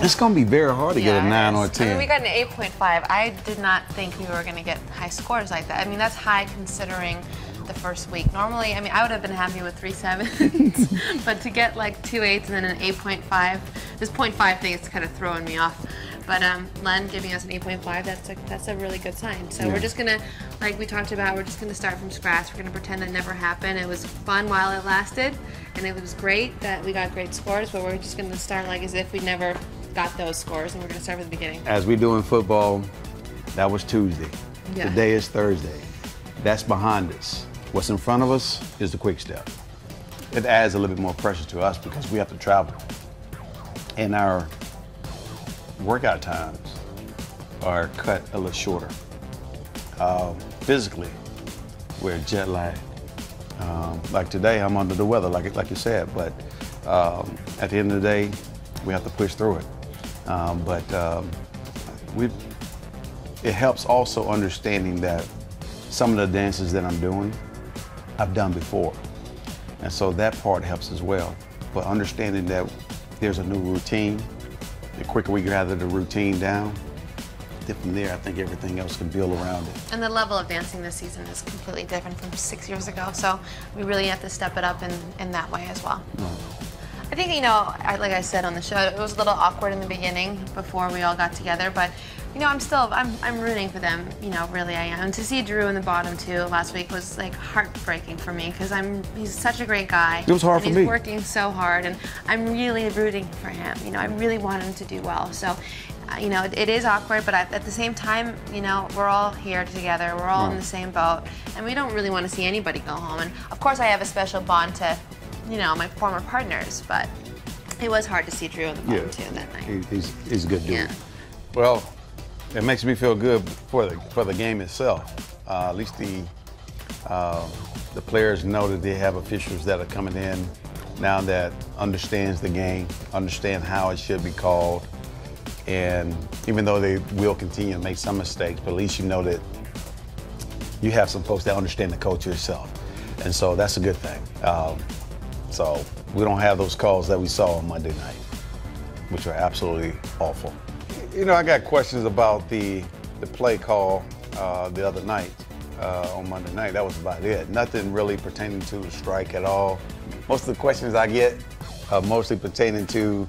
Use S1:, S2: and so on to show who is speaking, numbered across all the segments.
S1: It's going to be very hard to get a 9 or a 10.
S2: I mean, we got an 8.5. I did not think we were going to get high scores like that. I mean, that's high considering the first week. Normally, I mean, I would have been happy with 3 7s, but to get like 2 8s and then an 8.5, this 0.5 thing is kind of throwing me off. But Len giving us an 8.5, that's a really good sign. So we're just gonna, like we talked about, we're just gonna start from scratch. We're gonna pretend that never happened. It was fun while it lasted, and it was great that we got great scores, but we're just gonna start like as if we never got those scores, and we're gonna start from the beginning.
S1: As we do in football, that was Tuesday.
S2: Yeah.
S1: Today is Thursday. That's behind us. What's in front of us is the quick step. It adds a little bit more pressure to us because we have to travel. And our workout times are cut a little shorter. Physically, we're jet lagged. Like today, I'm under the weather, like you said, but at the end of the day, we have to push through it. It helps also understanding that some of the dances that I'm doing, I've done before. And so that part helps as well. But understanding that there's a new routine, the quicker we gather the routine down, then from there, I think everything else can build around it.
S2: And the level of dancing this season is completely different from 6 years ago, so we really have to step it up in that way as well. I think, you know, like I said on the show, it was a little awkward in the beginning before we all got together, but, you know, I'm rooting for them, you know, really I am. And to see Drew in the bottom two last week was like heartbreaking for me because he's such a great guy.
S1: It was hard for me.
S2: He's working so hard, and I'm really rooting for him. You know, I really want him to do well. So, you know, it is awkward, but at the same time, you know, we're all here together. We're all in the same boat, and we don't really want to see anybody go home. And of course, I have a special bond to, you know, my former partners, but it was hard to see Drew in the bottom two that night.
S1: He's a good dude.
S2: Yeah.
S1: Well, it makes me feel good for the game itself. At least the players know that they have officials that are coming in now that understands the game, understand how it should be called, and even though they will continue to make some mistakes, but at least you know that you have some folks that understand the culture itself, and so that's a good thing. So we don't have those calls that we saw on Monday night, which are absolutely awful. You know, I got questions about the play call the other night, on Monday night. That was about it. Nothing really pertaining to the strike at all. Most of the questions I get are mostly pertaining to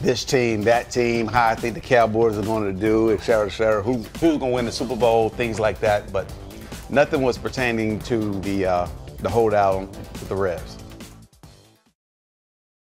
S1: this team, that team, how I think the Cowboys are going to do, et cetera, who's going to win the Super Bowl, things like that. But nothing was pertaining to the holdout with the refs.